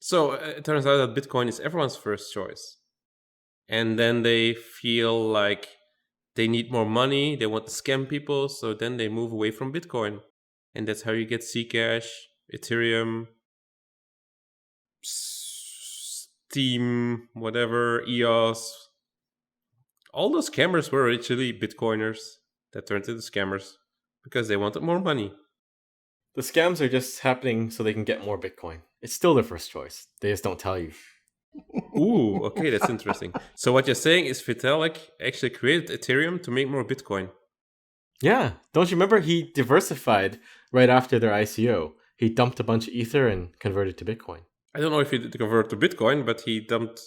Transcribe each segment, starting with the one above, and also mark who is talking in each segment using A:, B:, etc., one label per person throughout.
A: So it turns out that Bitcoin is everyone's first choice. And then they feel like they need more money, they want to scam people, so then they move away from Bitcoin. And that's how you get Zcash, Ethereum, Steam, whatever, EOS. All those scammers were originally Bitcoiners that turned into scammers because they wanted more money.
B: The scams are just happening so they can get more Bitcoin. It's still their first choice. They just don't tell you.
A: Ooh, okay, that's interesting. So what you're saying is Vitalik actually created Ethereum to make more Bitcoin.
B: Yeah. Don't you remember he diversified right after their ICO? He dumped a bunch of Ether and converted to Bitcoin.
A: I don't know if he did convert to Bitcoin, but he dumped,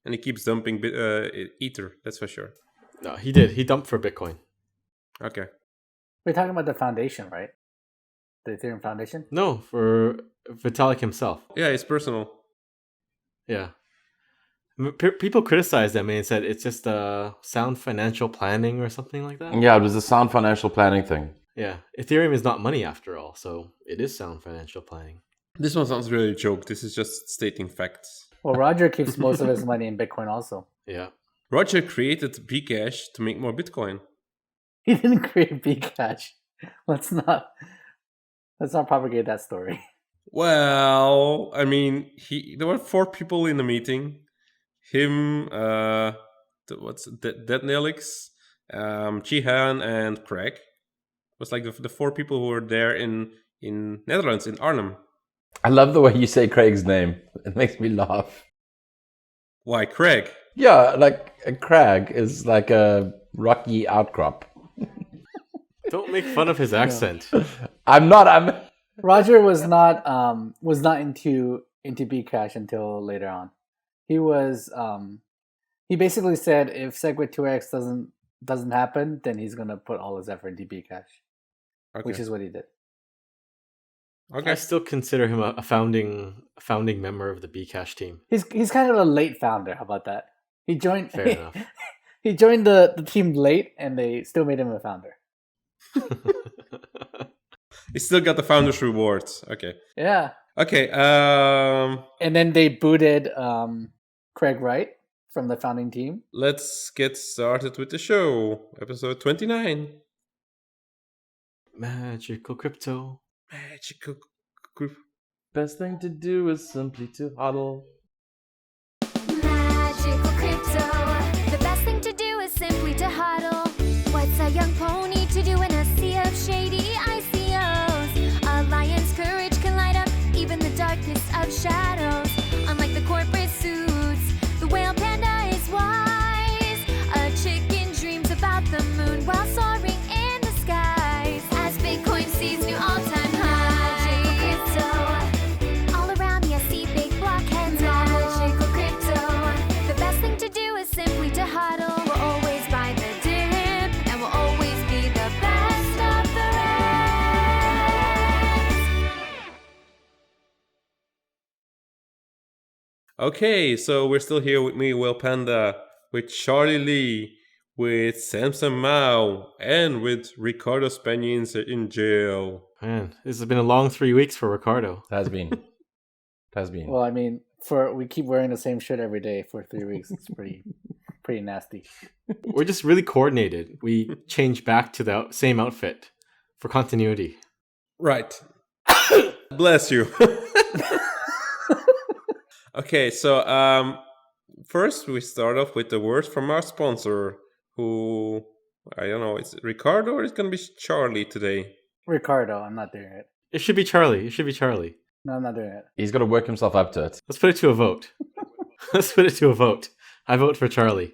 A: and he keeps dumping Ether, that's for sure.
B: No, he did. He dumped for Bitcoin.
A: Okay.
C: We're talking about the foundation, right? The Ethereum Foundation?
B: No, for Vitalik himself.
A: Yeah, it's personal.
B: Yeah. People criticized them and said it's just sound financial planning or something like that.
D: Yeah, it was a sound financial planning thing.
B: Yeah. Ethereum is not money after all, so it is sound financial planning.
A: This one sounds really a joke. This is just stating facts.
C: Well, Roger keeps most of his money in Bitcoin also.
B: Yeah.
A: Roger created Bcash to make more Bitcoin.
C: He didn't create Bcash. Let's not propagate that story.
A: Well, I mean, there were 4 people in the meeting. Him, Detnelix, Chihan, and Craig. It was like the 4 people who were there in Netherlands, in Arnhem.
D: I love the way you say Craig's name. It makes me laugh.
A: Why Craig?
D: Yeah, like a crag is like a rocky outcrop.
B: Don't make fun of his accent.
D: I'm
C: Roger was not into Bcash until later on. He was he basically said if Segwit 2x doesn't happen, then he's gonna put all his effort into Bcash, which is what he did.
A: Okay.
B: I still consider him a founding member of the Bcash team.
C: He's kind of a late founder. How about that? He joined.
B: Fair enough.
C: He joined the team late, and they still made him a founder.
A: He still got the founder's rewards. Okay.
C: Yeah.
A: Okay.
C: And then they booted Craig Wright from the founding team.
A: Let's get started with the show. Episode 29.
B: Magical crypto.
A: Magical group.
D: Best thing to do is simply to hodl.
E: Magical crypto. The best thing to do is simply to hodl. What's a young pony to do in a sea of shady ICOs? A lion's courage can light up even the darkest of shadows. Unlike the corporate suits, the whale panda is wise. A chicken dreams about the moon while soaring in the skies. As Bitcoin sees new all-time highs. All around me I see big blockheads. Magical crypto. The best thing to do is simply to hodl. We'll always buy the dip, and we'll always be the best of the rest.
A: Okay, so we're still here with me, WhalePanda, with Charlie Lee, with Samson Mao, and with Ricardo Spaniens in jail.
B: Man, this has been a long 3 weeks for Ricardo.
D: It has been.
C: Well, I mean, we keep wearing the same shirt every day for 3 weeks. It's pretty nasty.
B: We're just really coordinated. We change back to the same outfit for continuity.
A: Right. Bless you. Okay, so first we start off with the words from our sponsor, who, I don't know, it's Ricardo or it's going to be Charlie today?
C: Ricardo, I'm not doing it.
B: It should be Charlie.
C: No, I'm not doing it.
D: He's got to work himself up to it.
B: Let's put it to a vote. I vote for Charlie.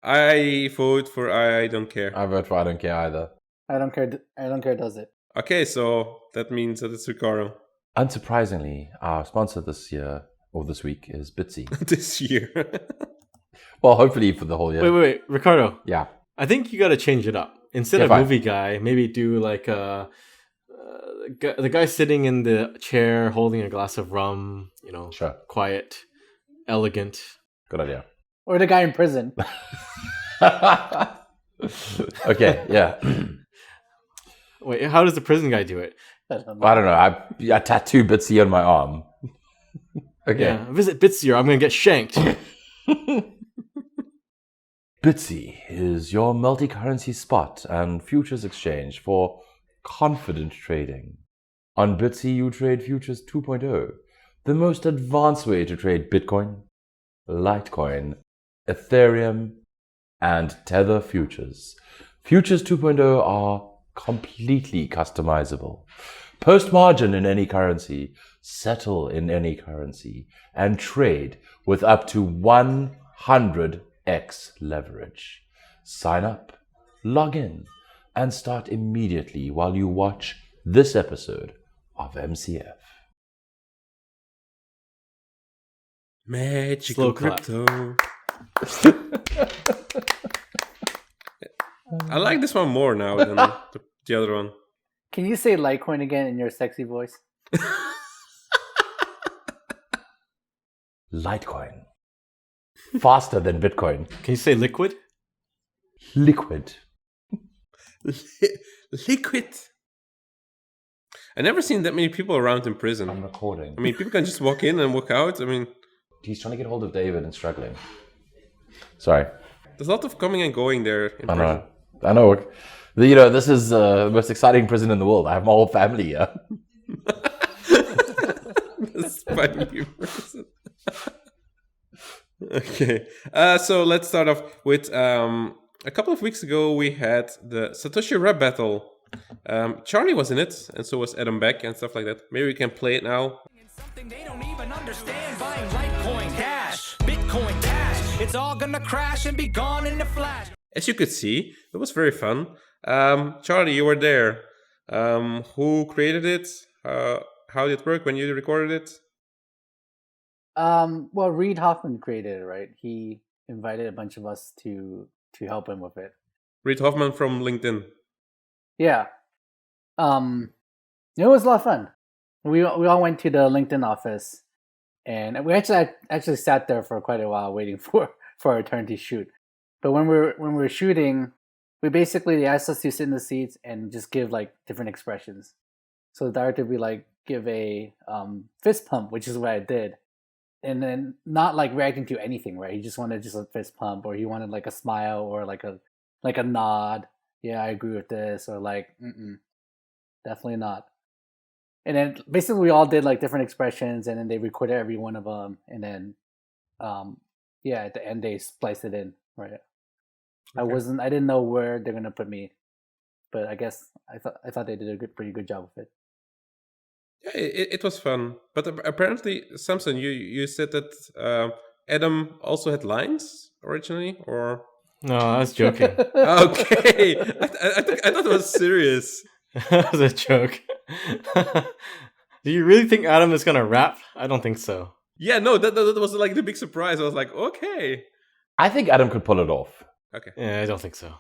A: I vote for I don't care.
D: I vote for I don't care either.
C: I don't care. Does it?
A: Okay, so that means that it's Ricardo.
D: Unsurprisingly, our sponsor this week is BTSE.
A: This year.
D: Well, hopefully for the whole year.
B: Wait, Ricardo.
D: Yeah.
B: I think you got to change it up. Instead of movie guy, maybe do like the guy sitting in the chair holding a glass of rum,
D: Sure.
B: Quiet, elegant.
D: Good idea.
C: Or the guy in prison.
D: Okay, yeah.
B: Wait, how does the prison guy do it?
D: I don't know. I tattoo BTSE on my arm. Okay.
B: Yeah, visit BTSE or I'm going to get shanked.
D: BTSE is your multi-currency spot and futures exchange for confident trading. On BTSE, you trade Futures 2.0, the most advanced way to trade Bitcoin, Litecoin, Ethereum, and Tether futures. Futures 2.0 are completely customizable. Post margin in any currency, settle in any currency, and trade with up to 100x leverage. Sign up, log in, and start immediately while you watch this episode of MCF.
A: Magical
B: Slow clap.
A: crypto. I like this one more now than the other one.
C: Can you say Litecoin again in your sexy voice?
D: Litecoin. Faster than Bitcoin.
B: Can you say liquid?
D: Liquid.
A: Liquid. I never seen that many people around in prison.
D: I'm recording.
A: I mean, people can just walk in and walk out. I mean,
D: He's trying to get hold of David and struggling. Sorry.
A: there's a lot of coming and going there in prison.
D: I know. You know, this is the most exciting prison in the world. I have my whole family here.
A: That's funny person. Okay. So let's start off with a couple of weeks ago we had the Satoshi Rap Battle. Charlie was in it, and so was Adam Beck and stuff like that. Maybe we can play it now.
F: Something they don't even understand. Buying Litecoin Cash, Bitcoin Cash. It's all gonna crash and be gone in a flash.
A: As you could see, it was very fun. Charlie, you were there. Who created it? How did it work when you recorded it?
C: Well, Reid Hoffman created it, right? He invited a bunch of us to help him with it.
A: Reid Hoffman from LinkedIn.
C: Yeah. It was a lot of fun. We all went to the LinkedIn office, and we actually sat there for quite a while waiting for our turn to shoot. But when we were shooting, they asked us to sit in the seats and just give like different expressions. So the director would be like, give a fist pump, which is what I did, and then not like reacting to anything, right? He just wanted just a fist pump, or he wanted like a smile, or like a nod. Yeah, I agree with this, or like, definitely not. And then basically we all did like different expressions, and then they recorded every one of them, and then, at the end they spliced it in, right? Okay. I didn't know where they're gonna put me, but I guess I thought they did a pretty good job with it.
A: Yeah, it was fun. But apparently, Samson, you said that Adam also had lines originally, or?
B: No, I was joking.
A: Okay, I thought it was serious.
B: That was a joke. Do you really think Adam is gonna rap? I don't think so.
A: Yeah, no, that was like the big surprise. I was like, okay.
D: I think Adam could pull it off.
A: Okay.
B: Yeah, I don't think so.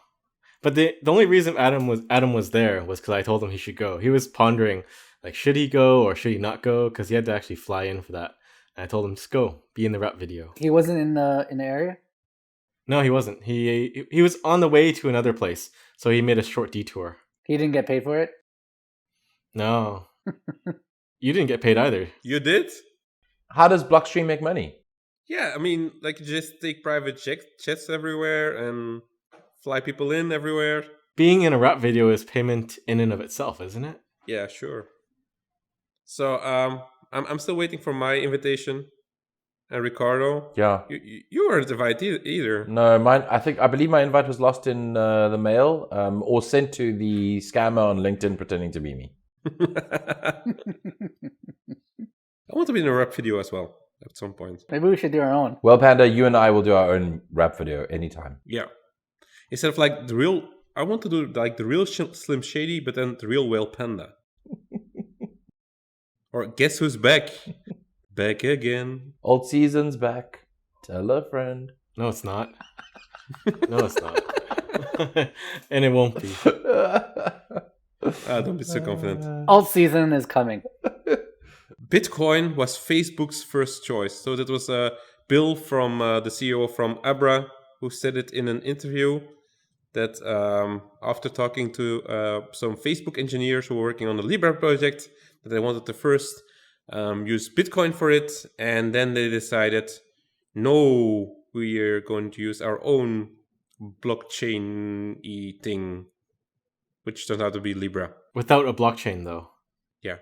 B: But the only reason Adam was there was because I told him he should go. He was pondering, like, should he go or should he not go? Because he had to actually fly in for that. And I told him, just go, be in the rap video.
C: He wasn't in the area?
B: No, he wasn't. He was on the way to another place, so he made a short detour.
C: He didn't get paid for it?
B: No. You didn't get paid either.
A: You did?
D: How does Blockstream make money?
A: Yeah, I mean, like, you just take private jets everywhere and fly people in everywhere.
B: Being in a rap video is payment in and of itself, isn't it?
A: Yeah, sure. So, I'm still waiting for my invitation. And Ricardo,
D: Yeah.
A: You weren't invited either.
D: No, mine. I believe my invite was lost in the mail, or sent to the scammer on LinkedIn pretending to be me.
A: I want to be in a rap video as well at some point.
C: Maybe we should do our own.
D: WhalePanda, you and I will do our own rap video anytime.
A: Yeah. Instead of like the real, I want to do like the real Slim Shady, but then the real WhalePanda. Or guess who's back? Back again.
D: Old season's back. Tell a friend.
B: No, it's not. No, it's not. And it won't be.
A: Don't be so confident.
C: Alt season is coming.
A: Bitcoin was Facebook's first choice. So that was Bill from the CEO from Abra, who said it in an interview that after talking to some Facebook engineers who were working on the Libra project, that they wanted the first use Bitcoin for it, and then they decided, no, we are going to use our own blockchain-y thing, which turned out to be Libra.
B: Without a blockchain, though.
A: Yeah.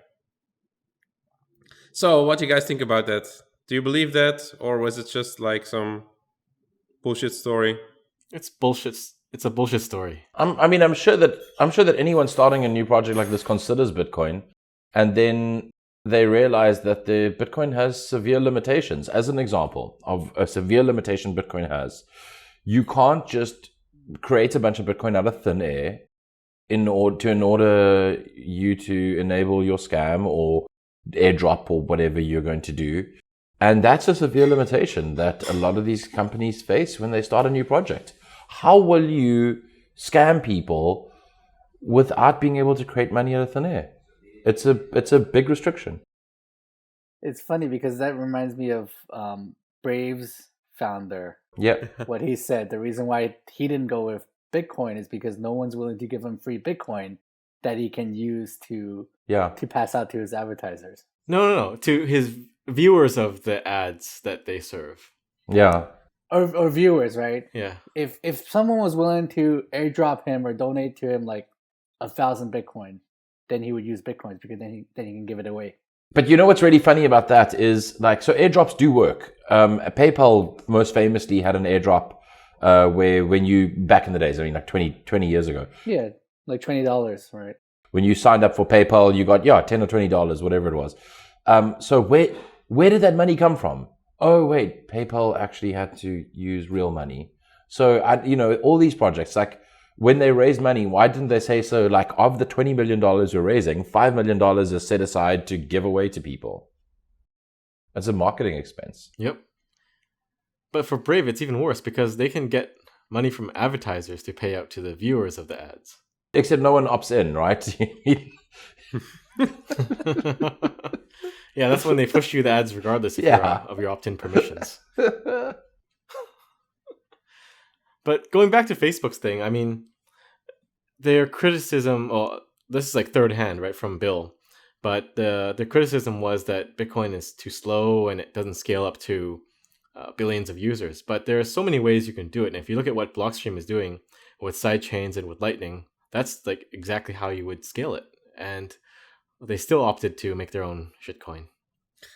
A: So, what do you guys think about that? Do you believe that, or was it just like some bullshit story?
B: It's bullshit. It's a bullshit story.
D: I'm sure that anyone starting a new project like this considers Bitcoin, and then they realize that the Bitcoin has severe limitations. As an example of a severe limitation Bitcoin has, you can't just create a bunch of Bitcoin out of thin air in order you to enable your scam or airdrop or whatever you're going to do. And that's a severe limitation that a lot of these companies face when they start a new project. How will you scam people without being able to create money out of thin air? It's a big restriction.
C: It's funny because that reminds me of Brave's founder.
D: Yeah.
C: What he said, the reason why he didn't go with Bitcoin is because no one's willing to give him free Bitcoin that he can use to pass out to his advertisers.
B: No. To his viewers of the ads that they serve.
D: Yeah.
C: Or viewers, right?
B: Yeah.
C: If someone was willing to airdrop him or donate to him like 1,000 Bitcoin, then he would use Bitcoins because then he can give it away.
D: But you know what's really funny about that is, like, so airdrops do work. PayPal most famously had an airdrop where when you, back in the days, I mean like 20 years ago.
C: Yeah, like $20, right?
D: When you signed up for PayPal, you got, $10 or $20, whatever it was. So where did that money come from? Oh, wait, PayPal actually had to use real money. So, all these projects, like, when they raised money, why didn't they say so? Like, of the $20 million you're raising, $5 million is set aside to give away to people. That's a marketing expense.
B: Yep. But for Brave, it's even worse because they can get money from advertisers to pay out to the viewers of the ads.
D: Except no one opts in, right?
B: Yeah, that's when they push you the ads regardless of your opt-in permissions. But going back to Facebook's thing, I mean, their criticism, this is like third hand, right, from Bill, but the criticism was that Bitcoin is too slow and it doesn't scale up to billions of users. But there are so many ways you can do it. And if you look at what Blockstream is doing with sidechains and with Lightning, that's like exactly how you would scale it. And they still opted to make their own shitcoin.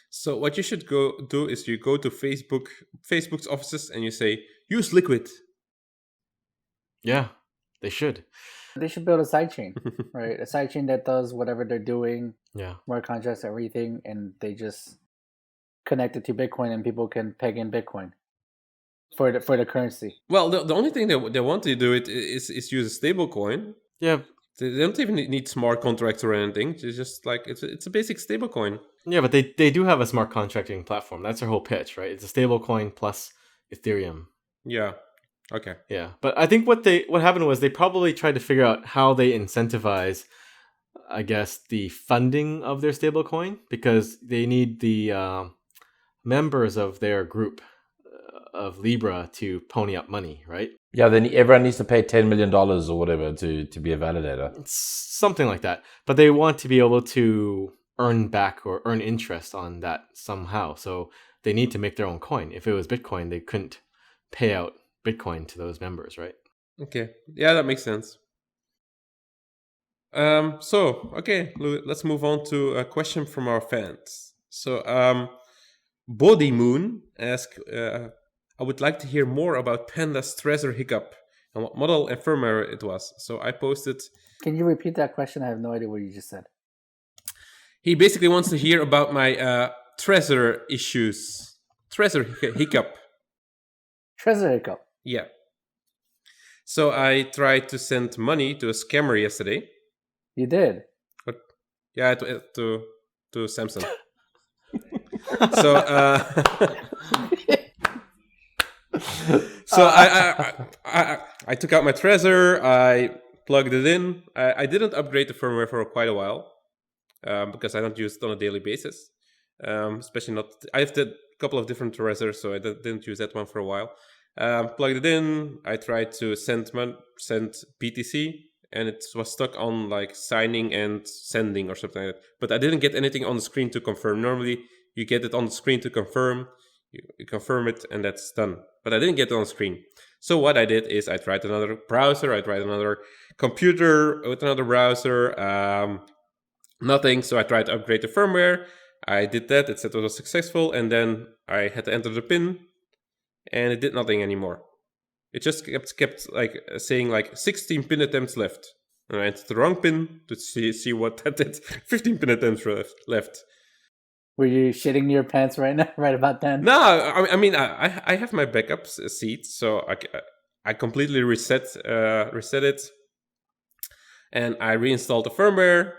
A: So what you should do is you go to Facebook's offices and you say, use Liquid.
B: Yeah, they should.
C: They should build a sidechain, right? A sidechain that does whatever they're doing, smart contracts, everything, and they just connect it to Bitcoin and people can peg in Bitcoin for the currency.
A: Well, the only thing they want to do is use a stable coin.
B: Yeah.
A: They don't even need smart contracts or anything. It's just like it's a basic stable coin.
B: Yeah, but they do have a smart contracting platform. That's their whole pitch, right? It's a stable coin plus Ethereum.
A: Yeah. Okay.
B: Yeah, but I think what happened was they probably tried to figure out how they incentivize, I guess, the funding of their stablecoin because they need the members of their group of Libra to pony up money, right?
D: Yeah, then everyone needs to pay $10 million or whatever to be a validator.
B: It's something like that. But they want to be able to earn back or earn interest on that somehow. So they need to make their own coin. If it was Bitcoin, they couldn't pay out Bitcoin to those members, right?
A: Okay. Yeah, that makes sense. Okay, let's move on to a question from our fans. So, Body Moon asks, I would like to hear more about Panda's Trezor Hiccup and what model and firmware it was. So I posted...
C: Can you repeat that question? I have no idea what you just said.
A: He basically wants to hear about my Trezor issues. Trezor Hiccup.
C: Trezor Hiccup.
A: Yeah. So I tried to send money to a scammer yesterday.
C: You did?
A: Yeah, to Samson. So I took out my Trezor, I plugged it in. I didn't upgrade the firmware for quite a while because I don't use it on a daily basis. Especially not... I have a couple of different Trezors, so I didn't use that one for a while. Plugged it in. I tried to send BTC. and it was stuck on like signing and sending or something like that. But I didn't get anything on the screen to confirm. Normally, you get it on the screen to confirm. You confirm it, and that's done. But I didn't get it on the screen. So what I did is I tried another browser. I tried another computer with another browser. Nothing. So I tried to upgrade the firmware. I did that. It said it was successful, and then I had to enter the PIN, and it did nothing anymore. It just kept like saying like 16 pin attempts left. And I entered the wrong pin to see what that did. 15 pin attempts left.
C: Were you shitting your pants right now, right about then?
A: No, I mean I have my backup seed, so I completely reset it, and I reinstalled the firmware,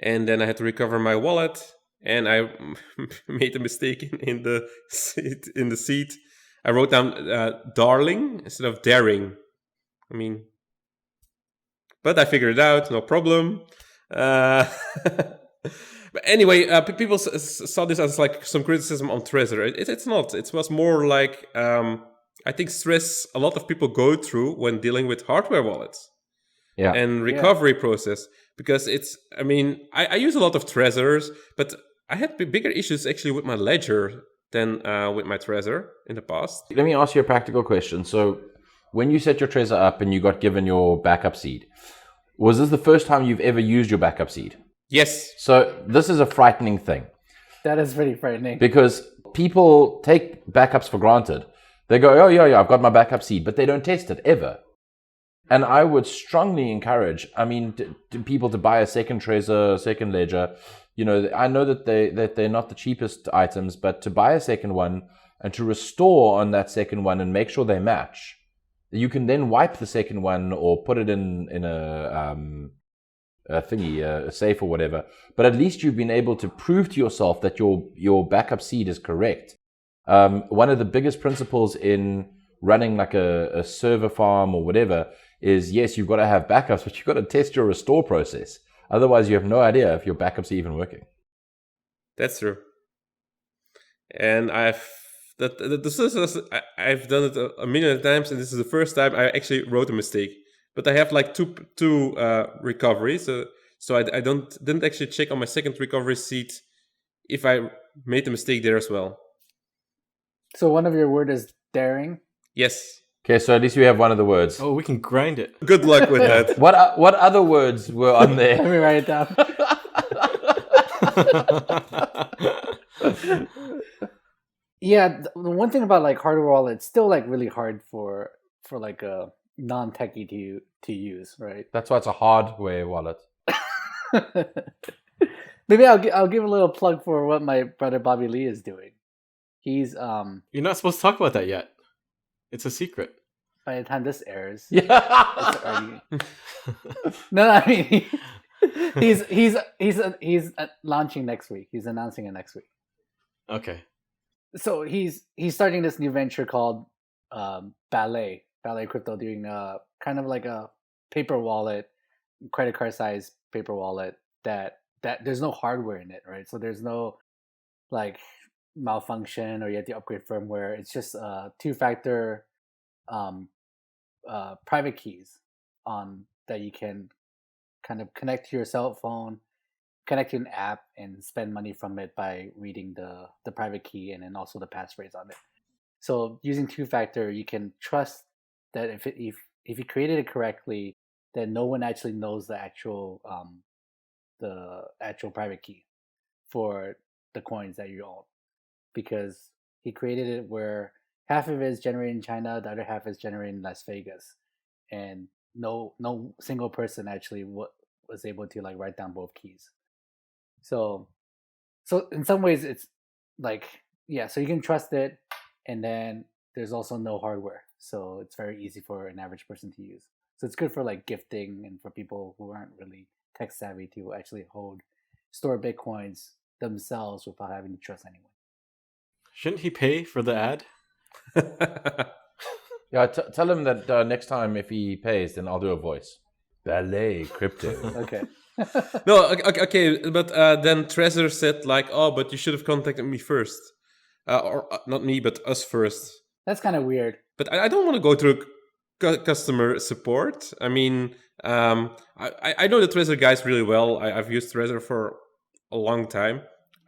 A: and then I had to recover my wallet, and I made a mistake in the seed. I wrote down darling instead of daring. I mean, but I figured it out, no problem. But anyway, people saw this as like some criticism on Trezor. It's not. It was more like I think stress a lot of people go through when dealing with hardware wallets and recovery process, because it's. I mean, I use a lot of Trezors, but I had bigger issues actually with my ledger than with my Trezor in the past.
D: Let me ask you a practical question. So, when you set your Trezor up and you got given your backup seed, was this the first time you've ever used your backup seed?
A: Yes.
D: So this is a frightening thing.
C: That is pretty frightening.
D: Because people take backups for granted. They go, oh, yeah, I've got my backup seed, but they don't test it ever. And I would strongly encourage, people to buy a second Trezor, second ledger. You know, I know that they're not the cheapest items, but to buy a second one and to restore on that second one and make sure they match. You can then wipe the second one or put it in a safe or whatever, but at least you've been able to prove to yourself that your backup seed is correct. One of the biggest principles in running like a server farm or whatever is, yes, you've got to have backups, but you've got to test your restore process. Otherwise, you have no idea if your backups are even working.
A: That's true. And I've done it a million times, and this is the first time I actually wrote a mistake. But I have like two recoveries, so I didn't actually check on my second recovery seed if I made a mistake there as well.
C: So one of your word is daring?
A: Yes.
D: Okay, so at least you have one of the words.
B: Oh, we can grind it.
A: Good luck with that.
D: What other words were on there?
C: Let me write it down. Yeah, the one thing about like hardware wallet, it's still like really hard for like a non-techie to use, right?
D: That's why it's a hardware wallet.
C: Maybe I'll give a little plug for what my brother Bobby Lee is doing. He's
B: You're not supposed to talk about that yet. It's a secret.
C: By the time this airs,
D: Yeah.
C: no, I mean he's launching next week. He's announcing it next week.
B: Okay.
C: So he's starting this new venture called Ballet Crypto, doing kind of like a paper wallet, credit card size paper wallet that there's no hardware in it, right? So there's no like malfunction or you have to upgrade firmware. It's just two-factor private keys on that you can kind of connect to your cell phone, connect to an app, and spend money from it by reading the private key and then also the passphrase on it. So using two-factor, you can trust that if you created it correctly, then no one actually knows the actual private key for the coins that you own, because he created it where half of it is generated in China, the other half is generated in Las Vegas, and no single person actually was able to like write down both keys. So in some ways it's like, yeah, so you can trust it, and then there's also no hardware, so it's very easy for an average person to use. So it's good for like gifting and for people who aren't really tech savvy to actually store Bitcoins themselves without having to trust anyone.
B: Shouldn't he pay for the ad?
D: Yeah, tell him that next time if he pays, then I'll do a voice. Ballet crypto.
C: Okay.
A: No, okay, but then Trezor said like, oh, but you should have contacted me first. Or not me, but us first.
C: That's kind of weird.
A: But I don't want to go through customer support. I mean, I know the Trezor guys really well. I've used Trezor for a long time.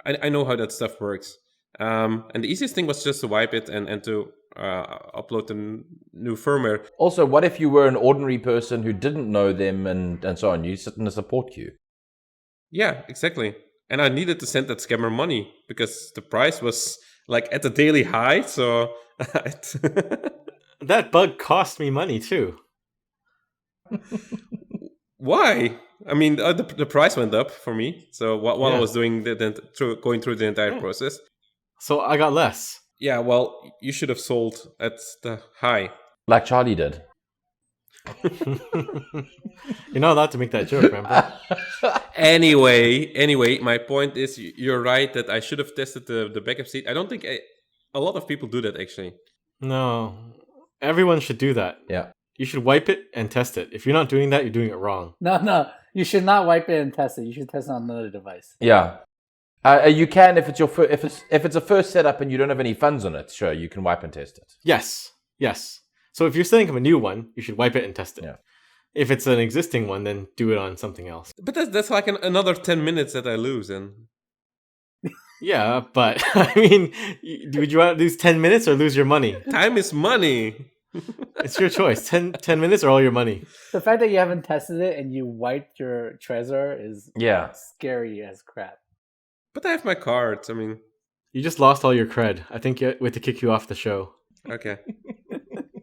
A: I know how that stuff works. And the easiest thing was just to wipe it and to upload the new firmware.
D: Also, what if you were an ordinary person who didn't know them and so on? You sit in a support queue.
A: Yeah, exactly. And I needed to send that scammer money because the price was like at a daily high. So
B: That bug cost me money too.
A: why? I mean, the price went up for me. So while I
B: Yeah.
A: was doing going through the entire
B: Yeah.
A: process.
B: So I got less.
A: Yeah, well, you should have sold at the high.
D: Like Charlie did.
B: You're not allowed to make that joke, remember?
A: Anyway, my point is you're right that I should have tested the backup seed. I don't think a lot of people do that actually.
B: No. Everyone should do that.
D: Yeah.
B: You should wipe it and test it. If you're not doing that, you're doing it wrong.
C: No, you should not wipe it and test it. You should test it on another device.
D: Yeah. You can if it's your if it's a first setup and you don't have any funds on it. Sure, you can wipe and test it.
B: Yes. So if you're setting up a new one, you should wipe it and test it.
D: Yeah.
B: If it's an existing one, then do it on something else.
A: But that's like another 10 minutes that I lose. And
B: Yeah, but I mean, would you want to lose 10 minutes or lose your money?
A: time is money.
B: It's your choice. 10 minutes or all your money.
C: The fact that you haven't tested it and you wiped your Trezor is
D: Yeah.
C: scary as crap.
A: But I have my cards. I mean,
B: You just lost all your cred. I think we have to kick you off the show.
A: okay.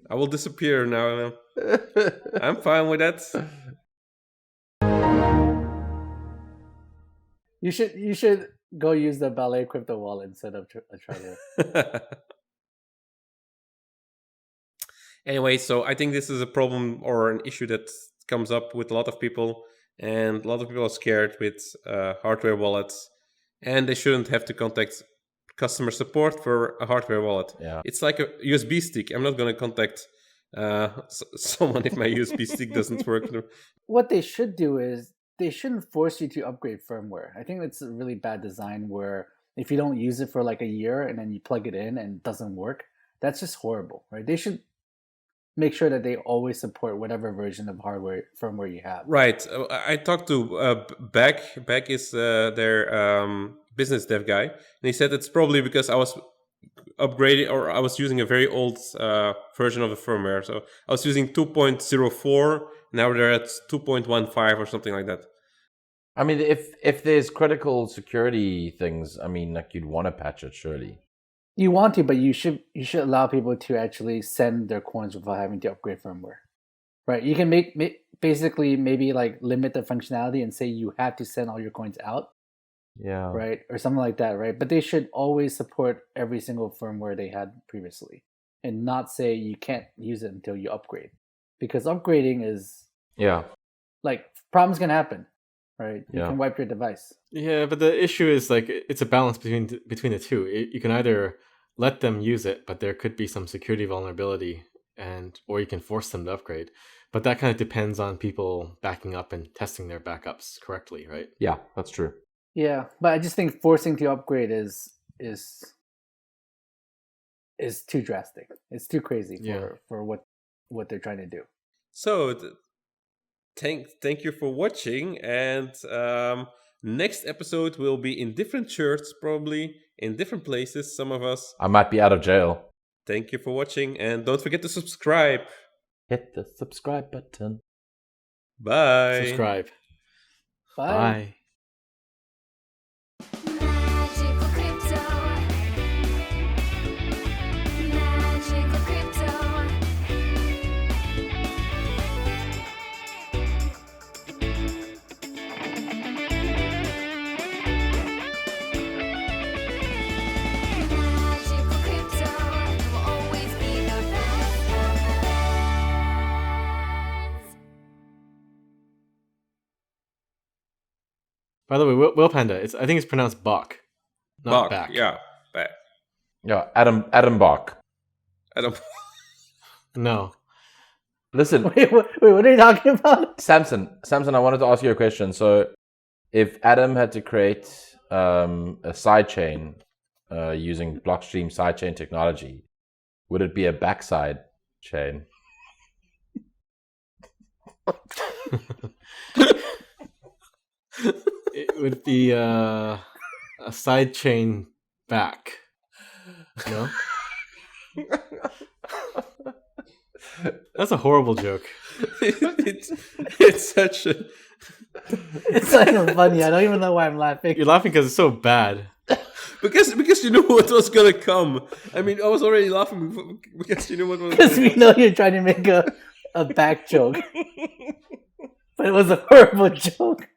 A: I will disappear now. I'm fine with that.
C: You should go use the Ballet crypto wallet instead of a Trezor.
A: Anyway, so I think this is a problem or an issue that comes up with a lot of people, and a lot of people are scared with hardware wallets, and they shouldn't have to contact customer support for a hardware wallet.
D: Yeah.
A: It's like a USB stick. I'm not going to contact someone if my USB stick doesn't work.
C: What they should do is they shouldn't force you to upgrade firmware. I think it's a really bad design where if you don't use it for like a year and then you plug it in and it doesn't work, that's just horrible, right? They should make sure that they always support whatever version of hardware firmware you have.
A: Right. I talked to Beck. Beck is their business dev guy, and he said it's probably because I was upgrading or I was using a very old version of the firmware. So I was using 2.04. Now they're at 2.15 or something like that.
D: I mean, if there's critical security things, I mean, like you'd want to patch it, surely.
C: You want to, but you should allow people to actually send their coins without having to upgrade firmware, right? You can make basically maybe like limit the functionality and say you have to send all your coins out,
D: Yeah.
C: right, or something like that, right? But they should always support every single firmware they had previously, and not say you can't use it until you upgrade, because upgrading is
D: Yeah.
C: like problems can happen, right? You
D: Yeah.
C: can wipe your device.
B: Yeah, but the issue is like it's a balance between the two. You can either let them use it, but there could be some security vulnerability, or you can force them to upgrade. But that kind of depends on people backing up and testing their backups correctly, right?
D: Yeah, that's true.
C: Yeah, but I just think forcing to upgrade is too drastic. It's too crazy for what they're trying to do.
A: So thank you for watching, and next episode will be in different shirts, probably in different places, some of us.
D: I might be out of jail.
A: Thank you for watching, and don't forget to subscribe.
D: Hit the subscribe button.
A: Bye.
B: Subscribe.
C: Bye.
B: Bye.
E: Magical crypto. Magical crypto. Magical crypto will always be the best of the best.
B: By the way, WhalePanda, I think it's pronounced Bach, not
A: Bach,
B: back.
A: yeah, back.
D: Yeah, Adam Bach.
A: I don't.
B: No.
D: Listen,
C: Wait, what are you talking about?
D: Samson, I wanted to ask you a question. So, if Adam had to create a sidechain using blockstream sidechain technology, would it be a backside chain?
B: It would be a side chain back. No? That's a horrible joke.
A: It's such a...
C: It's not even funny. I don't even know why I'm laughing.
B: You're laughing because it's so bad.
A: Because you know what was gonna come. I mean, I was already laughing because you know what was
C: Because
A: gonna
C: we know you're trying to make a back joke. But it was a horrible joke.